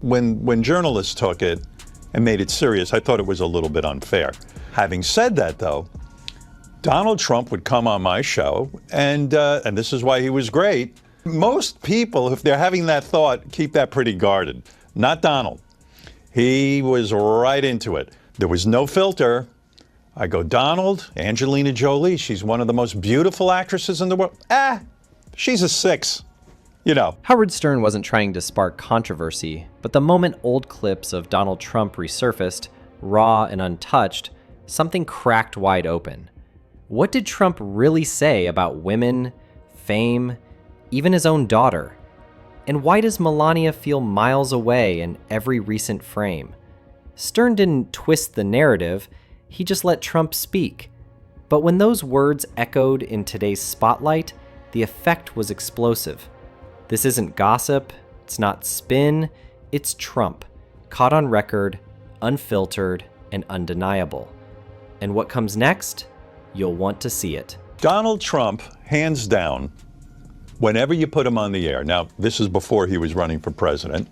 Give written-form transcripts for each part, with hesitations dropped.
When journalists took it and made it serious, I thought it was a little bit unfair. Having said that, though, Donald Trump would come on my show, and this is why he was great. Most people, if they're having that thought, keep that pretty guarded. Not Donald. He was right into it. There was no filter. I go, Donald, Angelina Jolie, she's one of the most beautiful actresses in the world. She's a 6. You know. Howard Stern wasn't trying to spark controversy, but the moment old clips of Donald Trump resurfaced, raw and untouched, something cracked wide open. What did Trump really say about women, fame, even his own daughter? And why does Melania feel miles away in every recent frame? Stern didn't twist the narrative, he just let Trump speak. But when those words echoed in today's spotlight, the effect was explosive. This isn't gossip, it's not spin, it's Trump, caught on record, unfiltered, and undeniable. And what comes next? You'll want to see it. Donald Trump, hands down, whenever you put him on the air, now this is before he was running for president,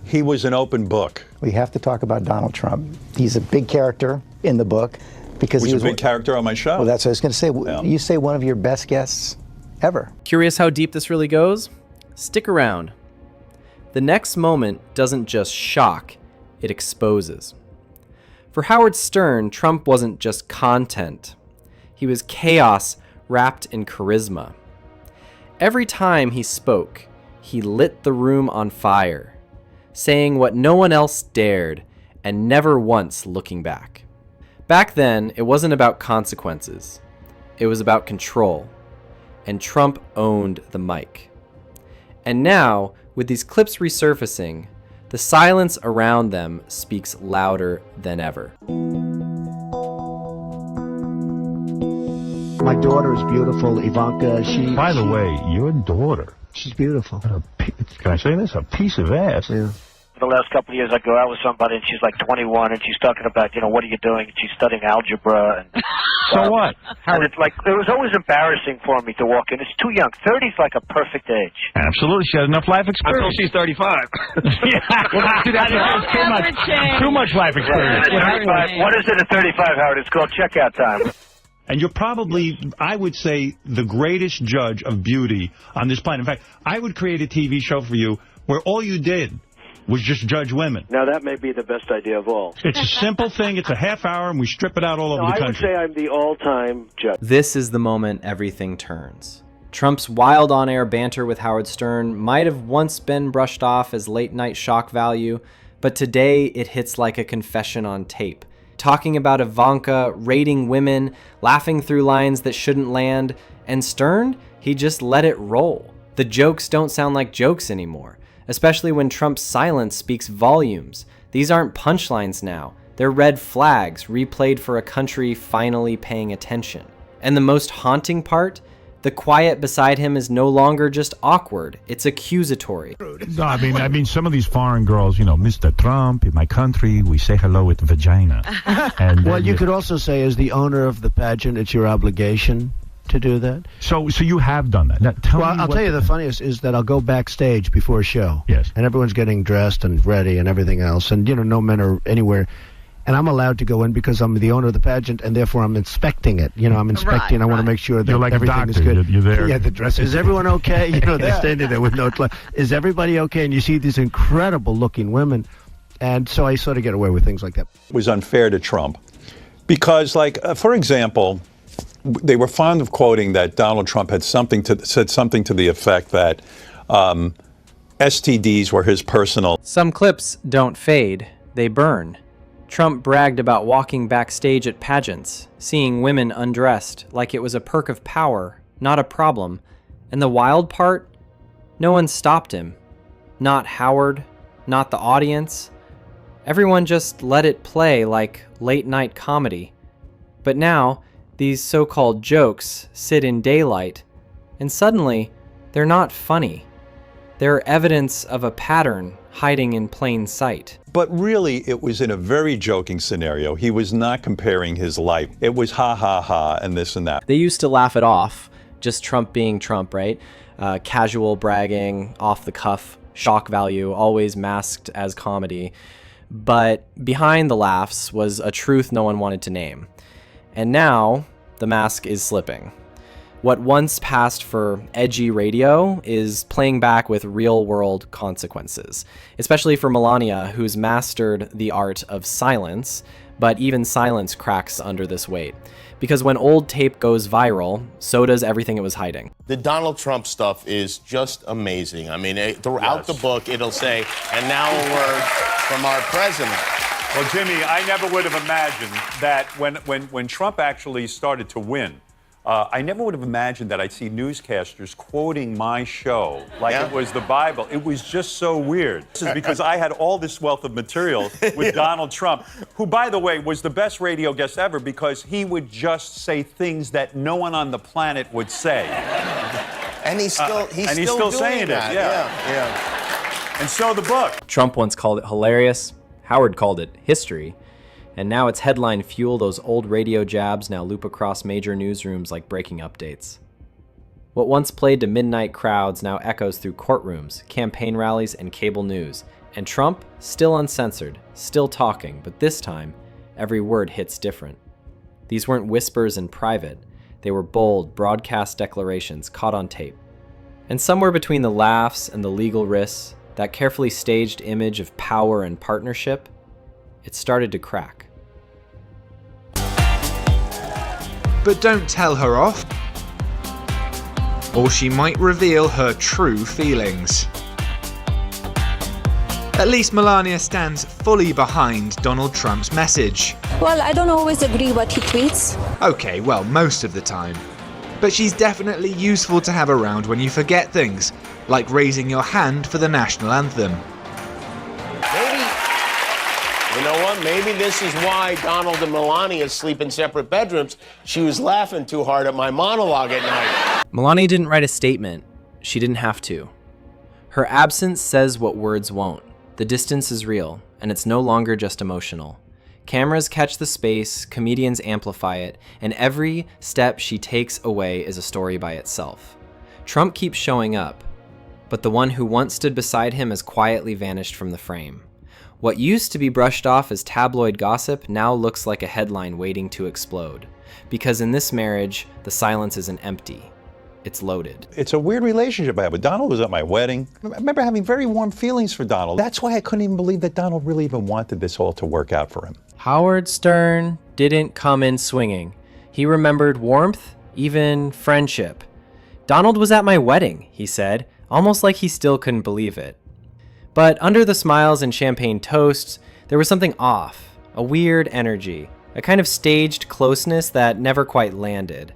he was an open book. We have to talk about Donald Trump. He's a big character in the book because he was a big character on my show. Well, that's what I was going to say. Yeah. You say one of your best guests ever. Curious how deep this really goes? Stick around. The next moment doesn't just shock, it exposes. For Howard Stern, Trump wasn't just content. He was chaos wrapped in charisma. Every time he spoke, he lit the room on fire, saying what no one else dared, and never once looking back. Back then, it wasn't about consequences. It was about control. And Trump owned the mic. And now, with these clips resurfacing, the silence around them speaks louder than ever. My daughter is beautiful, Ivanka. By the way, your daughter. She's beautiful. Can I say this? A piece of ass. Yeah. For the last couple of years, I go out with somebody, and she's like 21, and she's talking about, what are you doing? And she's studying algebra. And So what? And it's like, it was always embarrassing for me to walk in. It's too young. 30's like a perfect age. Absolutely. She has enough life experience. Until she's 35. That's too much life experience. What is it at 35, Howard? It's called checkout time. And you're probably, I would say, the greatest judge of beauty on this planet. In fact, I would create a TV show for you where all you did was just judge women. Now, that may be the best idea of all. It's a simple thing. It's a half hour, and we strip it out all over the country. I would say I'm the all-time judge. This is the moment everything turns. Trump's wild on-air banter with Howard Stern might have once been brushed off as late-night shock value, but today it hits like a confession on tape. Talking about Ivanka, rating women, laughing through lines that shouldn't land, and Stern, he just let it roll. The jokes don't sound like jokes anymore, especially when Trump's silence speaks volumes. These aren't punchlines now. They're red flags replayed for a country finally paying attention. And the most haunting part? The quiet beside him is no longer just awkward, it's accusatory. No, I mean, some of these foreign girls, Mr. Trump, in my country, we say hello with vagina. And Well, you could also say, as the owner of the pageant, it's your obligation to do that. So you have done that. Now, I'll tell you the funniest is that I'll go backstage before a show. Yes. And everyone's getting dressed and ready and everything else. And, no men are anywhere. And I'm allowed to go in because I'm the owner of the pageant, and therefore I'm inspecting it. I'm inspecting. I want to make sure that You're like everything is doctor. good. You're there. Yeah, the dress. Is everyone okay? They're standing there with no clothes. Is everybody okay? And you see these incredible-looking women. And so I sort of get away with things like that. It was unfair to Trump because, for example, they were fond of quoting that Donald Trump had said something to the effect that STDs were his personal. Some clips don't fade, they burn. Trump bragged about walking backstage at pageants, seeing women undressed like it was a perk of power, not a problem. And the wild part? No one stopped him. Not Howard, not the audience. Everyone just let it play like late-night comedy. But now, these so-called jokes sit in daylight, and suddenly, they're not funny. They're evidence of a pattern hiding in plain sight. But really, it was in a very joking scenario. He was not comparing his life. It was ha, ha, ha, and this and that. They used to laugh it off, just Trump being Trump, right? Casual bragging, off the cuff, shock value, always masked as comedy. But behind the laughs was a truth no one wanted to name. And now, the mask is slipping. What once passed for edgy radio is playing back with real-world consequences, especially for Melania, who's mastered the art of silence, but even silence cracks under this weight. Because when old tape goes viral, so does everything it was hiding. The Donald Trump stuff is just amazing. I mean, throughout the book, it'll say, and now a word from our president. Well, Jimmy, I never would have imagined that when Trump actually started to win, I never would have imagined that I'd see newscasters quoting my show like it was the Bible. It was just so weird. This is because I had all this wealth of material with Donald Trump, who, by the way, was the best radio guest ever because he would just say things that no one on the planet would say. And he's still saying that. it. Yeah. And so the book. Trump once called it hilarious. Howard called it history. And now its headline fuel those old radio jabs now loop across major newsrooms like breaking updates. What once played to midnight crowds now echoes through courtrooms, campaign rallies, and cable news. And Trump, still uncensored, still talking, but this time, every word hits different. These weren't whispers in private. They were bold, broadcast declarations caught on tape. And somewhere between the laughs and the legal risks, that carefully staged image of power and partnership, it started to crack. But don't tell her off, or she might reveal her true feelings. At least Melania stands fully behind Donald Trump's message. Well, I don't always agree what he tweets. Okay, well, most of the time. But she's definitely useful to have around when you forget things, like raising your hand for the national anthem. You know what? Maybe this is why Donald and Melania sleep in separate bedrooms. She was laughing too hard at my monologue at night. Melania didn't write a statement. She didn't have to. Her absence says what words won't. The distance is real, and it's no longer just emotional. Cameras catch the space, comedians amplify it, and every step she takes away is a story by itself. Trump keeps showing up, but the one who once stood beside him has quietly vanished from the frame. What used to be brushed off as tabloid gossip now looks like a headline waiting to explode. Because in this marriage, the silence isn't empty. It's loaded. It's a weird relationship I have with Donald. Was at my wedding. I remember having very warm feelings for Donald. That's why I couldn't even believe that Donald really even wanted this all to work out for him. Howard Stern didn't come in swinging. He remembered warmth, even friendship. Donald was at my wedding, he said, almost like he still couldn't believe it. But under the smiles and champagne toasts, there was something off, a weird energy, a kind of staged closeness that never quite landed.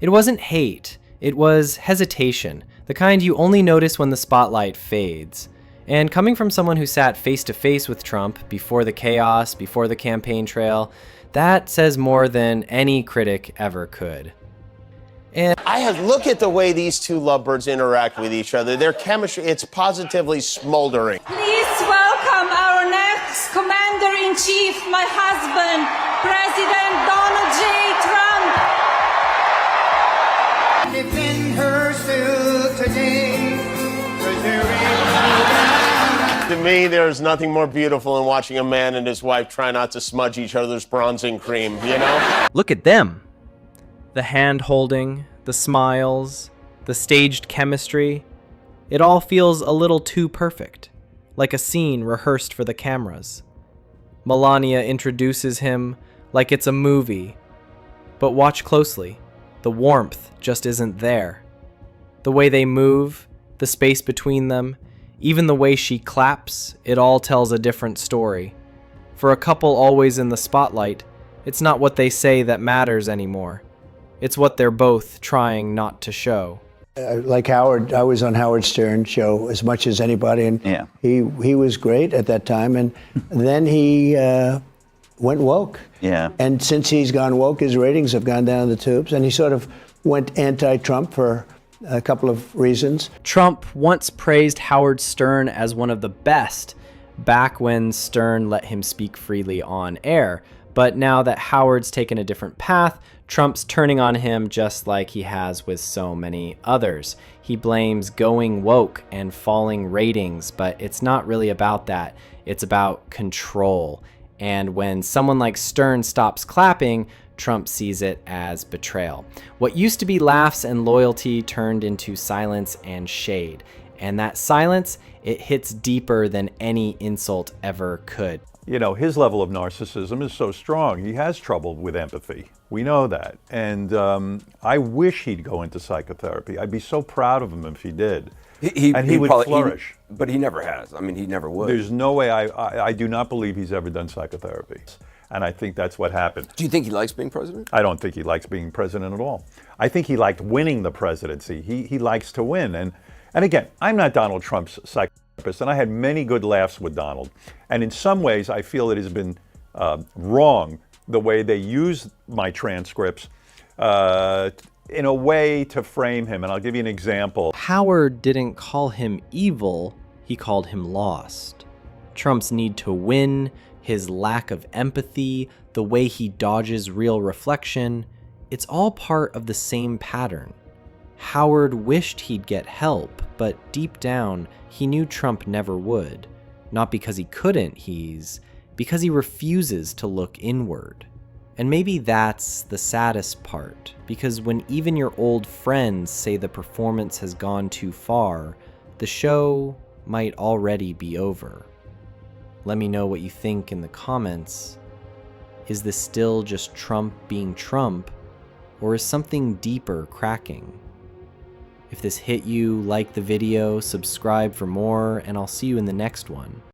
It wasn't hate, it was hesitation, the kind you only notice when the spotlight fades. And coming from someone who sat face to face with Trump before the chaos, before the campaign trail, that says more than any critic ever could. And look at the way these two lovebirds interact with each other. Their chemistry, it's positively smoldering. Please welcome our next Commander-in-Chief, my husband, President Donald J. Trump. Defend her still today, To me, there's nothing more beautiful than watching a man and his wife try not to smudge each other's bronzing cream, you know? Look at them. The hand-holding, the smiles, the staged chemistry. It all feels a little too perfect, like a scene rehearsed for the cameras. Melania introduces him like it's a movie. But watch closely. The warmth just isn't there. The way they move, the space between them, even the way she claps, it all tells a different story. For a couple always in the spotlight, it's not what they say that matters anymore. It's what they're both trying not to show. Like Howard, I was on Howard Stern's show as much as anybody, and he was great at that time. And then he went woke. Yeah. And since he's gone woke, his ratings have gone down the tubes, and he sort of went anti-Trump for a couple of reasons. Trump once praised Howard Stern as one of the best, back when Stern let him speak freely on air. But now that Howard's taken a different path, Trump's turning on him just like he has with so many others. He blames going woke and falling ratings, but it's not really about that. It's about control. And when someone like Stern stops clapping, Trump sees it as betrayal. What used to be laughs and loyalty turned into silence and shade. And that silence, it hits deeper than any insult ever could. You know, his level of narcissism is so strong. He has trouble with empathy. We know that. And I wish he'd go into psychotherapy. I'd be so proud of him if he did. He would probably, flourish. But he never has. I mean, he never would. There's no way. I do not believe he's ever done psychotherapy. And I think that's what happened. Do you think he likes being president? I don't think he likes being president at all. I think he liked winning the presidency. He likes to win. And again, I'm not Donald Trump's psychotherapist, and I had many good laughs with Donald. And in some ways, I feel it has been wrong the way they use my transcripts in a way to frame him. And I'll give you an example. Howard didn't call him evil, he called him lost. Trump's need to win, his lack of empathy, the way he dodges real reflection, it's all part of the same pattern. Howard wished he'd get help, but deep down, he knew Trump never would. Not because he couldn't, because he refuses to look inward. And maybe that's the saddest part, because when even your old friends say the performance has gone too far, the show might already be over. Let me know what you think in the comments. Is this still just Trump being Trump, or is something deeper cracking? If this hit you, like the video, subscribe for more, and I'll see you in the next one.